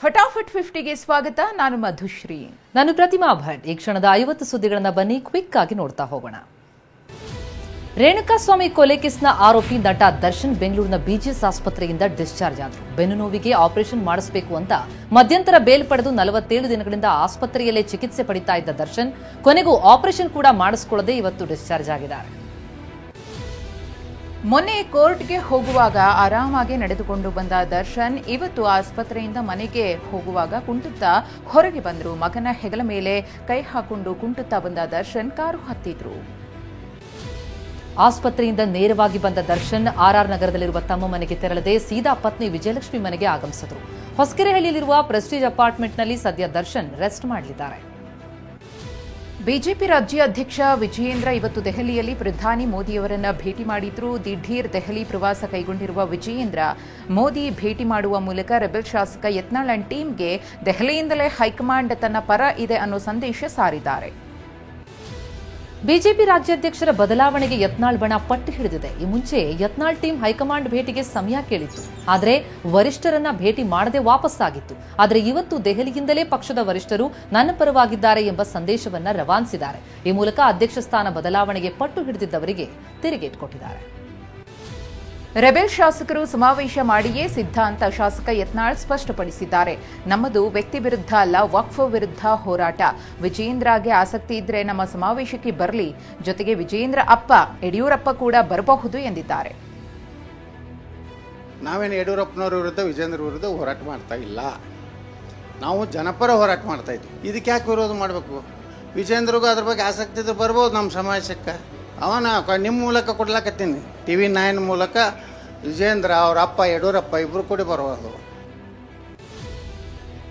ಫಟಾಫಟ್ 50ಗೆ ಸ್ವಾಗತ. ನಾನು ಮಧುಶ್ರೀ. ನಾನು ಪ್ರತಿಮಾ ಭಟ್. ಈ ಕ್ಷಣದ 50 ಸುದ್ದಿಗಳನ್ನ ಬನ್ನಿ ಕ್ವಿಕ್ ಆಗಿ ನೋಡ್ತಾ ಹೋಗೋಣ. ರೇಣುಕಾಸ್ವಾಮಿ ಕೊಲೆ ಕೇಸ್ನ ಆರೋಪಿ ನಟ ದರ್ಶನ್ ಬೆಂಗಳೂರಿನ ಬಿಜಿಎಸ್ ಆಸ್ಪತ್ರೆಯಿಂದ ಡಿಸ್ಚಾರ್ಜ್ ಆದರು. ಬೆನ್ನು ನೋವಿಗೆ ಆಪರೇಷನ್ ಮಾಡಿಸಬೇಕು ಅಂತ ಮಧ್ಯಂತರ ಬೇಲ್ ಪಡೆದು 47 ದಿನಗಳಿಂದ ಆಸ್ಪತ್ರೆಯಲ್ಲೇ ಚಿಕಿತ್ಸೆ ಪಡಿತಾ ಇದ್ದ ದರ್ಶನ್ ಕೊನೆಗೂ ಆಪರೇಷನ್ ಕೂಡ ಮಾಡಿಸಿಕೊಳ್ಳದೆ ಇವತ್ತು ಡಿಸ್ಚಾರ್ಜ್ ಆಗಿದ್ದಾರೆ. ಮೊನ್ನೆ ಕೋರ್ಟ್ಗೆ ಹೋಗುವಾಗ ಆರಾಮಾಗಿ ನಡೆದುಕೊಂಡು ಬಂದ ದರ್ಶನ್ ಇವತ್ತು ಆಸ್ಪತ್ರೆಯಿಂದ ಮನೆಗೆ ಹೋಗುವಾಗ ಕುಂಟುತ್ತಾ ಹೊರಗೆ ಬಂದರು. ಮಗನ ಹೆಗಲ ಮೇಲೆ ಕೈ ಹಾಕೊಂಡು ಕುಂಟುತ್ತಾ ಬಂದ ದರ್ಶನ್ ಕಾರು ಹತ್ತಿದ್ರು. ಆಸ್ಪತ್ರೆಯಿಂದ ನೇರವಾಗಿ ಬಂದ ದರ್ಶನ್ ಆರ್ಆರ್ ನಗರದಲ್ಲಿರುವ ತಮ್ಮ ಮನೆಗೆ ತೆರಳದೆ ಸೀದಾ ಪತ್ನಿ ವಿಜಯಲಕ್ಷ್ಮಿ ಮನೆಗೆ ಆಗಮಿಸಿದರು. ಹೊಸಕೆರೆಹಳ್ಳಿಯಲ್ಲಿರುವ ಪ್ರೆಸ್ಟೀಜ್ ಅಪಾರ್ಟ್ಮೆಂಟ್ನಲ್ಲಿ ಸದ್ಯ ದರ್ಶನ್ ರೆಸ್ಟ್ ಮಾಡಲಿದ್ದಾರೆ. ಬಿಜೆಪಿ ರಾಜ್ಯ ಅಧ್ಯಕ್ಷ ವಿಜಯೇಂದ್ರ ಇವತ್ತು ದೆಹಲಿಯಲ್ಲಿ ಪ್ರಧಾನಿ ಮೋದಿಯವರನ್ನ ಭೇಟಿ ಮಾಡಿದ್ರು. ದಿಢೀರ್ ದೆಹಲಿ ಪ್ರವಾಸ ಕೈಗೊಂಡಿರುವ ವಿಜಯೇಂದ್ರ ಮೋದಿ ಭೇಟಿ ಮಾಡುವ ಮೂಲಕ ರೆಬೆಲ್ ಶಾಸಕ ಯತ್ನಾಳ್ ಅಂಡ್ ಟೀಮ್ಗೆ ದೆಹಲಿಯಿಂದಲೇ ಹೈಕಮಾಂಡ್ ತನ್ನ ಪರ ಇದೆ ಅನ್ನೋ ಸಂದೇಶ ಸಾರಿದ್ದಾರೆ. ಬಿಜೆಪಿ ರಾಜ್ಯಾಧ್ಯಕ್ಷರ ಬದಲಾವಣೆಗೆ ಯತ್ನಾಳ್ ಬಣ ಪಟ್ಟು ಹಿಡಿದಿದೆ. ಈ ಮುಂಚೆ ಯತ್ನಾಳ್ ಟೀಮ್ ಹೈಕಮಾಂಡ್ ಭೇಟಿಗೆ ಸಮಯ ಕೇಳಿತ್ತು, ಆದರೆ ವರಿಷ್ಠರನ್ನ ಭೇಟಿ ಮಾಡದೆ ವಾಪಸ್ಸಾಗಿತ್ತು. ಆದರೆ ಇವತ್ತು ದೆಹಲಿಯಿಂದಲೇ ಪಕ್ಷದ ವರಿಷ್ಠರು ನನ್ನ ಪರವಾಗಿದ್ದಾರೆ ಎಂಬ ಸಂದೇಶವನ್ನ ರವಾನಿಸಿದ್ದಾರೆ. ಈ ಮೂಲಕ ಅಧ್ಯಕ್ಷ ಸ್ಥಾನ ಬದಲಾವಣೆಗೆ ಪಟ್ಟು ಹಿಡಿದಿದ್ದವರಿಗೆ ತಿರುಗೇಟು ಕೊಟ್ಟಿದ್ದಾರೆ. ರೆಬೆಲ್ ಶಾಸಕರು ಸಮಾವೇಶ ಮಾಡಿಯೇ ಸಿದ್ಧ ಅಂತ ಶಾಸಕ ಯತ್ನಾಳ್ ಸ್ಪಷ್ಟಪಡಿಸಿದ್ದಾರೆ. ನಮ್ಮದು ವ್ಯಕ್ತಿ ವಿರುದ್ಧ ಅಲ್ಲ, ವಕ್ಫ್ ವಿರುದ್ಧ ಹೋರಾಟ. ವಿಜಯೇಂದ್ರಗೆ ಆಸಕ್ತಿ ಇದ್ರೆ ನಮ್ಮ ಸಮಾವೇಶಕ್ಕೆ ಬರಲಿ. ಜೊತೆಗೆ ವಿಜಯೇಂದ್ರ ಅಪ್ಪ ಯಡಿಯೂರಪ್ಪ ಕೂಡ ಬರಬಹುದು ಎಂದಿದ್ದಾರೆ. ನಾವೇನು ಯಡಿಯೂರಪ್ಪನವರ ವಿರುದ್ಧ ವಿಜಯೇಂದ್ರ ವಿರುದ್ಧ ಹೋರಾಟ ಮಾಡ್ತಾ ಇಲ್ಲ, ನಾವು ಜನಪರ ಹೋರಾಟ ಮಾಡ್ತಾ ಇದ್ವಿ. ಇದಕ್ಕೆ ಯಾಕೆ ವಿರೋಧ ಮಾಡಬೇಕು? ವಿಜಯೇಂದ್ರಿಗೂ ಅದ್ರ ಬಗ್ಗೆ ಆಸಕ್ತಿ ಇದ್ರೆ ಬರ್ಬೋದು ನಮ್ಮ ಸಮಾವೇಶಕ್ಕೆ. ಅವನ ನಿಮ್ಮ ಮೂಲಕ ಕೊಡ್ಲಾಕತ್ತೀನಿ, TV9 ಮೂಲಕ ವಿಜಯೇಂದ್ರ ಅವರ ಅಪ್ಪ ಯಡಿಯೂರಪ್ಪ ಇಬ್ಬರು ಕೂಡ ಬರಬಹುದು.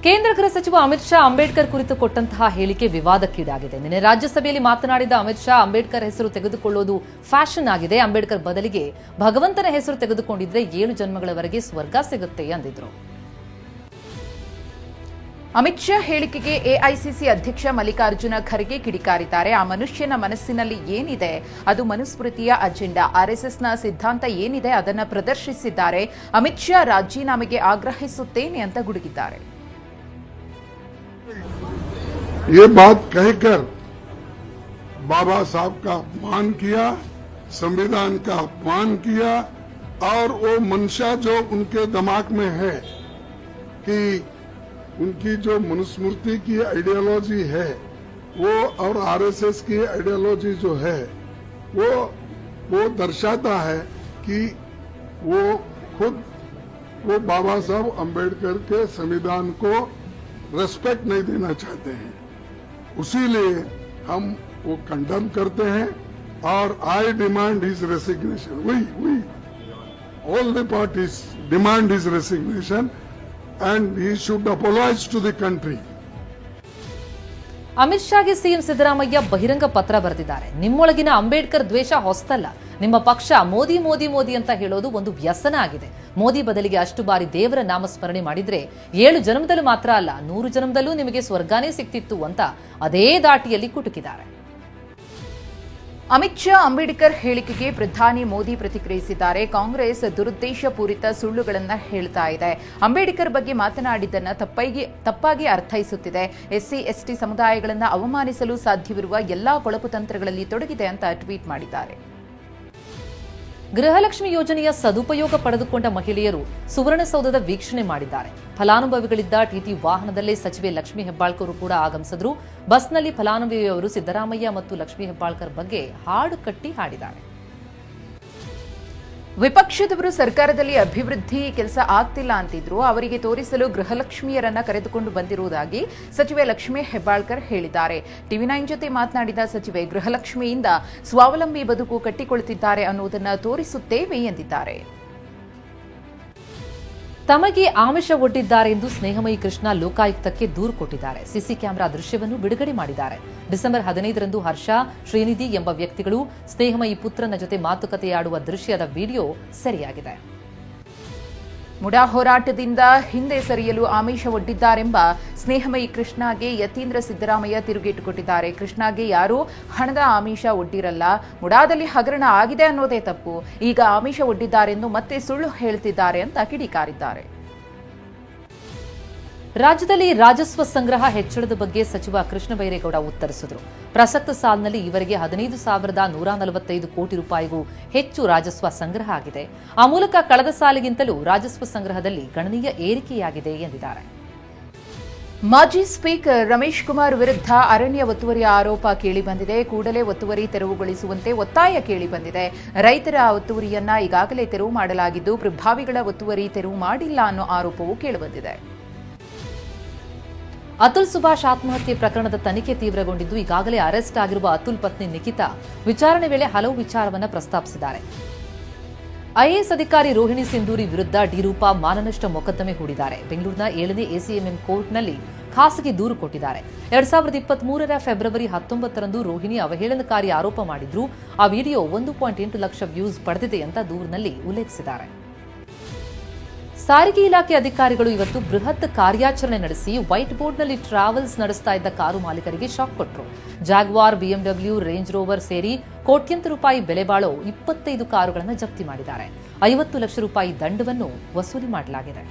ಕೇಂದ್ರ ಗೃಹ ಸಚಿವ ಅಮಿತ್ ಶಾ ಅಂಬೇಡ್ಕರ್ ಕುರಿತು ಕೊಟ್ಟಂತಹ ಹೇಳಿಕೆ ವಿವಾದಕ್ಕೀಡಾಗಿದೆ. ನಿನ್ನೆ ರಾಜ್ಯಸಭೆಯಲ್ಲಿ ಮಾತನಾಡಿದ ಅಮಿತ್ ಶಾ ಅಂಬೇಡ್ಕರ್ ಹೆಸರು ತೆಗೆದುಕೊಳ್ಳೋದು ಫ್ಯಾಷನ್ ಆಗಿದೆ, ಅಂಬೇಡ್ಕರ್ ಬದಲಿಗೆ ಭಗವಂತನ ಹೆಸರು ತೆಗೆದುಕೊಂಡಿದ್ರೆ 7 ಜನ್ಮಗಳವರೆಗೆ ಸ್ವರ್ಗ ಸಿಗುತ್ತೆ ಎಂದಿದ್ರು. ಅಮಿತ್ ಶಾ ಹೇಳಿಕೆಗೆ ಎಐಸಿಸಿ ಅಧ್ಯಕ್ಷ ಮಲ್ಲಿಕಾರ್ಜುನ ಖರ್ಗೆ ಕಿಡಿಕಾರಿದ್ದಾರೆ. ಆ ಮನುಷ್ಯನ ಮನಸ್ಸಿನಲ್ಲಿ ಏನಿದೆ ಅದು ಮನುಸ್ಮೃತಿಯ ಅಜೆಂಡಾ. ಆರ್ಎಸ್ಎಸ್ನ ಸಿದ್ಧಾಂತ ಏನಿದೆ ಅದನ್ನ ಪ್ರದರ್ಶಿಸಿದ್ದಾರೆ. ಅಮಿತ್ ಶಾ ರಾಜೀನಾಮೆಗೆ ಆಗ್ರಹಿಸುತ್ತೇನೆ ಅಂತ ಗುಡುಗಿದ್ದಾರೆ. ये बात कहकर बाबा साहब का अपमान किया, संविधान का अपमान किया और वो मंशा जो उनके दिमाग में है कि उनकी जो मनुस्मृति की आइडियोलॉजी है वो और आरएसएस की आइडियोलॉजी जो है वो दर्शाता है कि वो खुद वो बाबा साहब अंबेडकर के संविधान को रेस्पेक्ट नहीं देना चाहते हैं. उसीलिए हम वो कंडम करते हैं और I demand his resignation. We all the parties demand his resignation and he should apologize to the country. Amit ಶಾಗೆ ಸಿಎಂ ಸಿದ್ದರಾಮಯ್ಯ ಬಹಿರಂಗ ಪತ್ರ ಬರೆದಿದ್ದಾರೆ. ನಿಮ್ಮೊಳಗಿನ ಅಂಬೇಡ್ಕರ್ ದ್ವೇಷ ಹೊಸತಲ್ಲ. ನಿಮ್ಮ ಪಕ್ಷ ಮೋದಿ ಮೋದಿ ಮೋದಿ ಅಂತ ಹೇಳೋದು ಒಂದು ವ್ಯಸನ ಆಗಿದೆ. ಮೋದಿ ಬದಲಿಗೆ ಅಷ್ಟು ಬಾರಿ ದೇವರ ನಾಮಸ್ಮರಣೆ ಮಾಡಿದ್ರೆ 7 ಜನ್ಮದಲ್ಲೂ ಮಾತ್ರ ಅಲ್ಲ 100 ಜನ್ಮದಲ್ಲೂ ನಿಮಗೆ ಸ್ವರ್ಗಾನೇ ಸಿಕ್ತಿತ್ತು ಅಂತ ಅದೇ ದಾಟಿಯಲ್ಲಿ ಕುಟುಕಿದ್ದಾರೆ. ಅಮಿತ್ ಶಾ ಅಂಬೇಡ್ಕರ್ ಹೇಳಿಕೆಗೆ ಪ್ರಧಾನಿ ಮೋದಿ ಪ್ರತಿಕ್ರಿಯಿಸಿದ್ದಾರೆ. ಕಾಂಗ್ರೆಸ್ ದುರುದ್ದೇಶಪೂರಿತ ಸುಳ್ಳುಗಳನ್ನು ಹೇಳ್ತಾ ಇದೆ. ಅಂಬೇಡ್ಕರ್ ಬಗ್ಗೆ ಮಾತನಾಡಿದ್ದನ್ನು ತಪ್ಪಾಗಿ ಅರ್ಥೈಸುತ್ತಿದೆ. ಎಸ್ಸಿ ಎಸ್ಟಿ ಸಮುದಾಯಗಳನ್ನು ಅವಮಾನಿಸಲು ಸಾಧ್ಯವಿರುವ ಎಲ್ಲಾ ಕೊಳಕು ತಂತ್ರಗಳಲ್ಲಿ ತೊಡಗಿದೆ ಅಂತ ಟ್ವೀಟ್ ಮಾಡಿದ್ದಾರೆ. ಗೃಹಲಕ್ಷ್ಮಿ ಯೋಜನೆಯ ಸದುಪಯೋಗ ಪಡೆದುಕೊಂಡ ಮಹಿಳೆಯರು ಸುವರ್ಣಸೌಧದ ವೀಕ್ಷಣೆ ಮಾಡಿದ್ದಾರೆ. ಫಲಾನುಭವಿಗಳಿದ್ದ ಟಿಟಿ ವಾಹನದಲ್ಲೇ ಸಚಿವೆ ಲಕ್ಷ್ಮೀ ಹೆಬ್ಬಾಳ್ಕರ್ ಕೂಡ ಆಗಮಿಸಿದ್ರು. ಬಸ್ನಲ್ಲಿ ಫಲಾನುಭವಿಯವರು ಸಿದ್ದರಾಮಯ್ಯ ಮತ್ತು ಲಕ್ಷ್ಮೀ ಹೆಬ್ಬಾಳ್ಕರ್ ಬಗ್ಗೆ ಹಾಡು ಕಟ್ಟಿ ಹಾಡಿದ್ದಾರೆ. ವಿಪಕ್ಷದವರು ಸರ್ಕಾರದಲ್ಲಿ ಅಭಿವೃದ್ಧಿ ಕೆಲಸ ಆಗ್ತಿಲ್ಲ ಅಂತಿದ್ರು. ಅವರಿಗೆ ತೋರಿಸಲು ಗೃಹಲಕ್ಷ್ಮಿಯರನ್ನ ಕರೆದುಕೊಂಡು ಬಂದಿರುವುದಾಗಿ ಸಚಿವೆ ಲಕ್ಷ್ಮೀ ಹೆಬ್ಬಾಳ್ಕರ್ ಹೇಳಿದ್ದಾರೆ. TV9 ಜೊತೆ ಮಾತನಾಡಿದ ಸಚಿವೆ, ಗೃಹಲಕ್ಷ್ಮಿಯಿಂದ ಸ್ವಾವಲಂಬಿ ಬದುಕು ಕಟ್ಟಿಕೊಳ್ಳುತ್ತಿದ್ದಾರೆ ಅನ್ನುವುದನ್ನು ತೋರಿಸುತ್ತೇವೆ ಎಂದಿದ್ದಾರೆ. ತಮಗೆ ಆಮಿಷ ಒಡ್ಡಿದ್ದಾರೆ ಎಂದು ಸ್ನೇಹಮಯಿ ಕೃಷ್ಣ ಲೋಕಾಯುಕ್ತಕ್ಕೆ ದೂರು ಕೊಟ್ಟಿದ್ದಾರೆ. ಸಿಸಿ ಕ್ಯಾಮೆರಾ ದೃಶ್ಯವನ್ನು ಬಿಡುಗಡೆ ಮಾಡಿದ್ದಾರೆ. ಡಿಸೆಂಬರ್ 15ರಂದು ಹರ್ಷ, ಶ್ರೀನಿಧಿ ಎಂಬ ವ್ಯಕ್ತಿಗಳು ಸ್ನೇಹಮಯಿ ಪುತ್ರನ ಜೊತೆ ಮಾತುಕತೆಯಾಡುವ ದೃಶ್ಯದ ವಿಡಿಯೋ ಸೆರೆಯಾಗಿದೆ. ಮುಡಾ ಹೋರಾಟದಿಂದ ಹಿಂದೆ ಸರಿಯಲು ಆಮಿಷ ಒಡ್ಡಿದ್ದಾರೆಂಬ ಸ್ನೇಹಮಯಿ ಕೃಷ್ಣಾಗೆ ಯತೀಂದ್ರ ಸಿದ್ದರಾಮಯ್ಯ ತಿರುಗೇಟು ಕೊಟ್ಟಿದ್ದಾರೆ. ಕೃಷ್ಣಾಗೆ ಯಾರೂ ಹಣದ ಆಮಿಷ ಒಡ್ಡಿರಲ್ಲ, ಮುಡಾದಲ್ಲಿ ಹಗರಣ ಆಗಿದೆ ಅನ್ನೋದೇ ತಪ್ಪು. ಈಗ ಆಮಿಷ ಒಡ್ಡಿದ್ದಾರೆಂದು ಮತ್ತೆ ಸುಳ್ಳು ಹೇಳ್ತಿದ್ದಾರೆ ಅಂತ ಕಿಡಿಕಾರಿದ್ದಾರೆ. ರಾಜ್ಯದಲ್ಲಿ ರಾಜಸ್ವ ಸಂಗ್ರಹ ಹೆಚ್ಚಳದ ಬಗ್ಗೆ ಸಚಿವ ಕೃಷ್ಣ ಬೈರೇಗೌಡ ಉತ್ತರಿಸಿದರು. ಪ್ರಸಕ್ತ ಸಾಲಿನಲ್ಲಿ ಈವರೆಗೆ 15,145 ಕೋಟಿ ರೂಪಾಯಿಗೂ ಹೆಚ್ಚು ರಾಜಸ್ವ ಸಂಗ್ರಹ ಆಗಿದೆ. ಆ ಮೂಲಕ ಕಳೆದ ಸಾಲಿಗಿಂತಲೂ ರಾಜಸ್ವ ಸಂಗ್ರಹದಲ್ಲಿ ಗಣನೀಯ ಏರಿಕೆಯಾಗಿದೆ ಎಂದಿದ್ದಾರೆ. ಮಾಜಿ ಸ್ಪೀಕರ್ ರಮೇಶ್ ಕುಮಾರ್ ವಿರುದ್ಧ ಅರಣ್ಯ ಒತ್ತುವರಿ ಆರೋಪ ಕೇಳಿಬಂದಿದೆ. ಕೂಡಲೇ ಒತ್ತುವರಿ ತೆರವುಗೊಳಿಸುವಂತೆ ಒತ್ತಾಯ ಕೇಳಿಬಂದಿದೆ. ರೈತರ ಒತ್ತುವರಿಯನ್ನ ಈಗಾಗಲೇ ತೆರವು ಮಾಡಲಾಗಿದ್ದು, ಪ್ರಭಾವಿಗಳ ಒತ್ತುವರಿ ತೆರವು ಮಾಡಿಲ್ಲ ಅನ್ನೋ ಆರೋಪವೂ ಕೇಳಿಬಂದಿದೆ. ಅತುಲ್ ಸುಭಾಷ್ ಆತ್ಮಹತ್ಯೆ ಪ್ರಕರಣದ ತನಿಖೆ ತೀವ್ರಗೊಂಡಿದ್ದು, ಈಗಾಗಲೇ ಅರೆಸ್ಟ್ ಆಗಿರುವ ಅತುಲ್ ಪತ್ನಿ ನಿಖಿತಾ ವಿಚಾರಣೆ ವೇಳೆ ಹಲವು ವಿಚಾರವನ್ನು ಪ್ರಸ್ತಾಪಿಸಿದ್ದಾರೆ. ಐಎಎಸ್ ಅಧಿಕಾರಿ ರೋಹಿಣಿ ಸಿಂಧೂರಿ ವಿರುದ್ಧ ಡಿರೂಪಾ ಮಾನನಷ್ಟ ಮೊಕದ್ದಮೆ ಹೂಡಿದ್ದಾರೆ. ಬೆಂಗಳೂರಿನ 7ನೇ ಎಸಿಎಂಎಂ ಕೋರ್ಟ್ನಲ್ಲಿ ಖಾಸಗಿ ದೂರು ಕೊಟ್ಟಿದ್ದಾರೆ. 2023ರ ಫೆಬ್ರವರಿ 19ರಂದು ರೋಹಿಣಿ ಅವಹೇಳನಕಾರಿ ಆರೋಪ ಮಾಡಿದ್ರು. ಆ ವಿಡಿಯೋ 1.8 ಲಕ್ಷ ವ್ಯೂಸ್ ಪಡೆದಿದೆ ಅಂತ ದೂರಿನಲ್ಲಿ ಉಲ್ಲೇಖಿಸಿದ್ದಾರೆ. ಸಾರಿಗೆ ಇಲಾಖೆ ಅಧಿಕಾರಿಗಳು ಇವತ್ತು ಬೃಹತ್ ಕಾರ್ಯಾಚರಣೆ ನಡೆಸಿ ವೈಟ್ ಬೋರ್ಡ್ನಲ್ಲಿ ಟ್ರಾವೆಲ್ಸ್ ನಡೆಸ್ತಾ ಇದ್ದ ಕಾರು ಮಾಲೀಕರಿಗೆ ಶಾಕ್ ಕೊಟ್ಟರು. ಜಾಗ್ವಾರ್, ಬಿಎಂಡಬ್ಲ್ಯೂ, ರೇಂಜ್ ರೋವರ್ ಸೇರಿ ಕೋಟ್ಯಂತರ ರೂಪಾಯಿ ಬೆಲೆ ಬಾಳೋ 25 ಕಾರುಗಳನ್ನು ಜಪ್ತಿ ಮಾಡಿದ್ದಾರೆ. 50 ಲಕ್ಷ ರೂಪಾಯಿ ದಂಡವನ್ನು ವಸೂಲಿ ಮಾಡಲಾಗಿದೆ.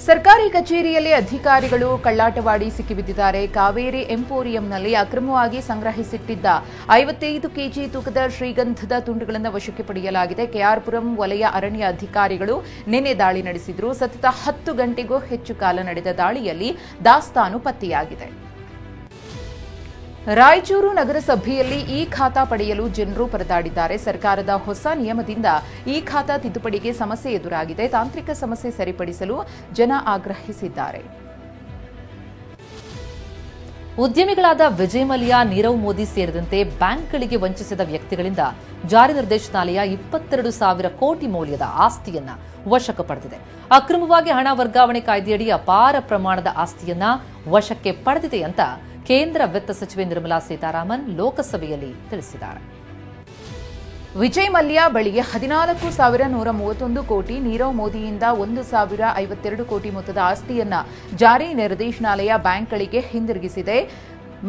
ಸರ್ಕಾರಿ ಕಚೇರಿಯಲ್ಲಿ ಅಧಿಕಾರಿಗಳು ಕಳ್ಳಾಟವಾಡಿ ಸಿಕ್ಕಿಬಿದ್ದಿದ್ದಾರೆ. ಕಾವೇರಿ ಎಂಪೋರಿಯಂನಲ್ಲಿ ಅಕ್ರಮವಾಗಿ ಸಂಗ್ರಹಿಸಿಟ್ಟಿದ್ದ 55 ಕೆಜಿ ತೂಕದ ಶ್ರೀಗಂಧದ ತುಂಡುಗಳನ್ನು ವಶಕ್ಕೆ ಪಡೆಯಲಾಗಿದೆ. ಕೆಆರ್ಪುರಂ ವಲಯ ಅರಣ್ಯ ಅಧಿಕಾರಿಗಳು ನಿನ್ನೆ ದಾಳಿ ನಡೆಸಿದ್ರು. ಸತತ 10 ಗಂಟೆಗೂ ಹೆಚ್ಚು ಕಾಲ ನಡೆದ ದಾಳಿಯಲ್ಲಿ ದಾಸ್ತಾನು ಪತ್ತೆಯಾಗಿದೆ. ರಾಯಚೂರು ನಗರಸಭೆಯಲ್ಲಿ ಇ ಖಾತಾ ಪಡೆಯಲು ಜನರು ಪರದಾಡಿದ್ದಾರೆ. ಸರ್ಕಾರದ ಹೊಸ ನಿಯಮದಿಂದ ಇ ಖಾತಾ ತಿದ್ದುಪಡಿಗೆ ಸಮಸ್ಯೆ ಎದುರಾಗಿದೆ. ತಾಂತ್ರಿಕ ಸಮಸ್ಯೆ ಸರಿಪಡಿಸಲು ಜನ ಆಗ್ರಹಿಸಿದ್ದಾರೆ. ಉದ್ಯಮಿಗಳಾದ ವಿಜಯ್ ಮಲ್ಯ, ನೀರವ್ ಮೋದಿ ಸೇರಿದಂತೆ ಬ್ಯಾಂಕ್ಗಳಿಗೆ ವಂಚಿಸಿದ ವ್ಯಕ್ತಿಗಳಿಂದ ಜಾರಿ ನಿರ್ದೇಶನಾಲಯ 22,000 ಕೋಟಿ ಮೌಲ್ಯದ ಆಸ್ತಿಯನ್ನ ವಶಕ್ಕೆ ಪಡೆದಿದೆ. ಅಕ್ರಮವಾಗಿ ಹಣ ವರ್ಗಾವಣೆ ಕಾಯ್ದೆಯಡಿ ಅಪಾರ ಪ್ರಮಾಣದ ಆಸ್ತಿಯನ್ನ ವಶಕ್ಕೆ ಪಡೆದಿದೆ ಅಂತ ಕೇಂದ್ರ ವಿತ್ತ ಸಚಿವೆ ನಿರ್ಮಲಾ ಸೀತಾರಾಮನ್ ಲೋಕಸಭೆಯಲ್ಲಿ ತಿಳಿಸಿದ್ದಾರೆ. ವಿಜಯ್ ಮಲ್ಯ ಬಳಿಗೆ 14,131 ಕೋಟಿ, ನೀರವ್ ಮೋದಿಯಿಂದ 1,052 ಕೋಟಿ ಮೊತ್ತದ ಆಸ್ತಿಯನ್ನ ಜಾರಿ ನಿರ್ದೇಶನಾಲಯ ಬ್ಯಾಂಕ್ಗಳಿಗೆ ಹಿಂದಿರುಗಿಸಿದೆ.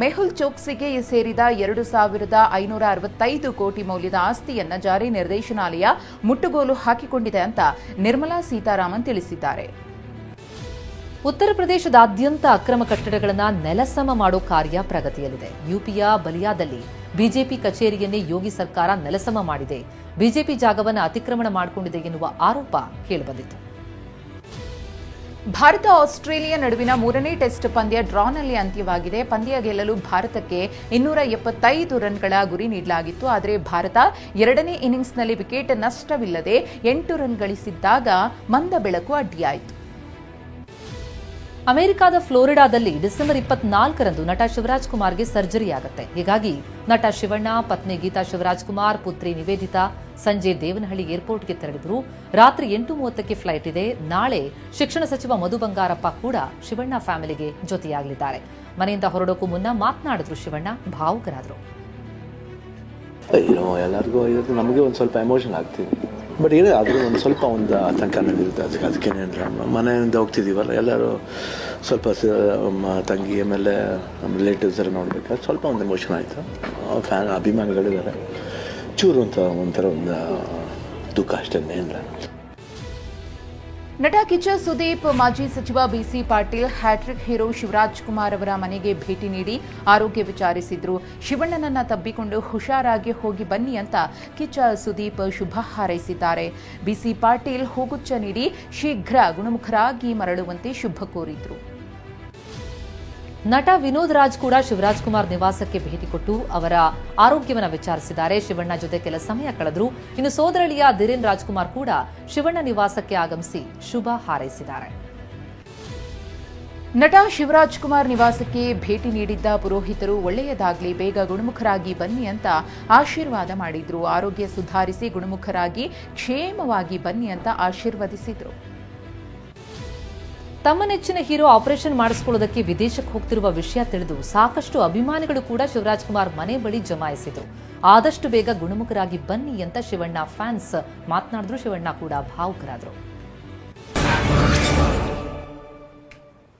ಮೆಹುಲ್ ಚೋಕ್ಸಿಗೆ ಸೇರಿದ 2,565 ಕೋಟಿ ಮೌಲ್ಯದ ಆಸ್ತಿಯನ್ನ ಜಾರಿ ನಿರ್ದೇಶನಾಲಯ ಮುಟ್ಟುಗೋಲು ಹಾಕಿಕೊಂಡಿದೆ ಅಂತ ನಿರ್ಮಲಾ ಸೀತಾರಾಮನ್ ತಿಳಿಸಿದ್ದಾರೆ. ಉತ್ತರ ಪ್ರದೇಶದಾದ್ಯಂತ ಅಕ್ರಮ ಕಟ್ಟಡಗಳನ್ನು ನೆಲಸಮ ಮಾಡೋ ಕಾರ್ಯ ಪ್ರಗತಿಯಲ್ಲಿದೆ. ಯುಪಿಯ ಬಲಿಯಾದಲ್ಲಿ ಬಿಜೆಪಿ ಕಚೇರಿಯನ್ನೇ ಯೋಗಿ ಸರ್ಕಾರ ನೆಲಸಮ ಮಾಡಿದೆ. ಬಿಜೆಪಿ ಜಾಗವನ್ನು ಅತಿಕ್ರಮಣ ಮಾಡಿಕೊಂಡಿದೆ ಎನ್ನುವ ಆರೋಪ ಕೇಳಿಬಂದಿತು. ಭಾರತ ಆಸ್ಟ್ರೇಲಿಯಾ ನಡುವಿನ 3ನೇ ಟೆಸ್ಟ್ ಪಂದ್ಯ ಡ್ರಾನಲ್ಲಿ ಅಂತ್ಯವಾಗಿದೆ. ಪಂದ್ಯ ಗೆಲ್ಲಲು ಭಾರತಕ್ಕೆ 275 ರನ್ಗಳ ಗುರಿ ನೀಡಲಾಗಿತ್ತು. ಆದರೆ ಭಾರತ 2ನೇ ಇನ್ನಿಂಗ್ಸ್ನಲ್ಲಿ ವಿಕೆಟ್ ನಷ್ಟವಿಲ್ಲದೆ 8 ರನ್ ಗಳಿಸಿದ್ದಾಗ ಮಂದ ಬೆಳಕು ಅಡ್ಡಿಯಾಯಿತು. ಅಮೆರಿಕದ ಫ್ಲೋರಿಡಾದಲ್ಲಿ ಡಿಸೆಂಬರ್ 24ರಂದು ನಟ ಶಿವರಾಜ್ ಕುಮಾರ್ಗೆ ಸರ್ಜರಿ ಆಗುತ್ತೆ. ಹೀಗಾಗಿ ನಟ ಶಿವಣ್ಣ, ಪತ್ನಿ ಗೀತಾ ಶಿವರಾಜ್ ಕುಮಾರ್, ಪುತ್ರಿ ನಿವೇದಿತಾ ಸಂಜೆ ದೇವನಹಳ್ಳಿ ಏರ್ಪೋರ್ಟ್ಗೆ ತೆರಳಿದ್ರು. ರಾತ್ರಿ 8:30ಕ್ಕೆ ಫ್ಲೈಟ್ ಇದೆ. ನಾಳೆ ಶಿಕ್ಷಣ ಸಚಿವ ಮಧು ಬಂಗಾರಪ್ಪ ಕೂಡ ಶಿವಣ್ಣ ಫ್ಯಾಮಿಲಿಗೆ ಜೊತೆಯಾಗಲಿದ್ದಾರೆ. ಮನೆಯಿಂದ ಹೊರಡೋಕ್ಕೂ ಮುನ್ನ ಮಾತನಾಡಿದ್ರು ಶಿವಣ್ಣ, ಭಾವುಕರಾದ್ರು. ಎಲ್ಲರಿಗೂ ನಮಗೆ ಒಂದು ಸ್ವಲ್ಪ ಎಮೋಷನ್ ಆಗ್ತೀವಿ, ಬಟ್ ಆದರೂ ಒಂದು ಸ್ವಲ್ಪ ಒಂದು ಆತಂಕ ನಡೆಯುತ್ತೆ. ಅದಕ್ಕೇನೇನು ಮನೆಯಿಂದ ಹೋಗ್ತಿದ್ದೀವಲ್ಲ, ಎಲ್ಲರೂ ಸ್ವಲ್ಪ ತಂಗಿ ಆಮೇಲೆ ನಮ್ಮ ರಿಲೇಟಿವ್ಸ್ ಎಲ್ಲ ನೋಡ್ಬೇಕಾದ್ರೆ ಸ್ವಲ್ಪ ಒಂದು ಎಮೋಷನ್ ಆಯಿತು. ಅಭಿಮಾನಿಗಳಿದ್ದಾರೆ, ಚೂರು ಅಂತ ಒಂಥರ ಒಂದು ದುಃಖ ಅಷ್ಟೇ ಏನಿಲ್ಲ. ನಟ ಕಿಚ್ಚ ಸುದೀಪ್ ಮಾಜಿ ಸಚಿವ ಬಿಸಿ ಪಾಟೀಲ್, ಹ್ಯಾಟ್ರಿಕ್ ಹೀರೋ ಶಿವರಾಜ್ ಕುಮಾರ್ ಅವರ ಮನೆಗೆ ಭೇಟಿ ನೀಡಿ ಆರೋಗ್ಯ ವಿಚಾರಿಸಿದ್ರು. ಶಿವಣ್ಣನನ್ನ ತಬ್ಬಿಕೊಂಡು ಹುಷಾರಾಗಿ ಹೋಗಿ ಬನ್ನಿ ಅಂತ ಕಿಚ್ಚ ಸುದೀಪ್ ಶುಭ ಹಾರೈಸಿದ್ದಾರೆ. ಬಿಸಿ ಪಾಟೀಲ್ ಹೂಗುಚ್ಛ ನೀಡಿ ಶೀಘ್ರ ಗುಣಮುಖರಾಗಿ ಮರಳುವಂತೆ ಶುಭ ಕೋರಿದ್ರು. ನಟ ವಿನೋದ್ ರಾಜ್ ಕೂಡ ಶಿವರಾಜ್ ಕುಮಾರ್ ನಿವಾಸಕ್ಕೆ ಭೇಟಿ ಕೊಟ್ಟು ಅವರ ಆರೋಗ್ಯವನ್ನು ವಿಚಾರಿಸಿದ್ದಾರೆ. ಶಿವಣ್ಣ ಜೊತೆ ಕೆಲ ಸಮಯ ಕಳೆದ್ರು. ಇನ್ನು ಸೋದರಳಿಯ ಧೀರೇನ್ ರಾಜ್ಕುಮಾರ್ ಕೂಡ ಶಿವಣ್ಣ ನಿವಾಸಕ್ಕೆ ಆಗಮಿಸಿ ಶುಭ ಹಾರೈಸಿದ್ದಾರೆ. ನಟ ಶಿವರಾಜ್ ಕುಮಾರ್ ನಿವಾಸಕ್ಕೆ ಭೇಟಿ ನೀಡಿದ್ದ ಪುರೋಹಿತರು ಒಳ್ಳೆಯದಾಗಲಿ, ಬೇಗ ಗುಣಮುಖರಾಗಿ ಬನ್ನಿ ಅಂತ ಆಶೀರ್ವಾದ ಮಾಡಿದ್ರು. ಆರೋಗ್ಯ ಸುಧಾರಿಸಿ ಗುಣಮುಖರಾಗಿ ಕ್ಷೇಮವಾಗಿ ಬನ್ನಿ ಅಂತ ಆಶೀರ್ವದಿಸಿದ್ರು. ತಮ್ಮ ನೆಚ್ಚಿನ ಹೀರೋ ಆಪರೇಷನ್ ಮಾಡಿಸಿಕೊಳ್ಳೋದಕ್ಕೆ ವಿದೇಶಕ್ಕೆ ಹೋಗ್ತಿರುವ ವಿಷಯ ತಿಳಿದು ಸಾಕಷ್ಟು ಅಭಿಮಾನಿಗಳು ಕೂಡ ಶಿವರಾಜ್ ಕುಮಾರ್ ಮನೆ ಬಳಿ ಜಮಾಯಿಸಿದ್ರು. ಆದಷ್ಟು ಬೇಗ ಗುಣಮುಖರಾಗಿ ಬನ್ನಿ ಅಂತ ಶಿವಣ್ಣ ಫ್ಯಾನ್ಸ್ ಮಾತನಾಡಿದ್ರು. ಶಿವಣ್ಣ ಕೂಡ ಭಾವುಕರಾದ್ರು.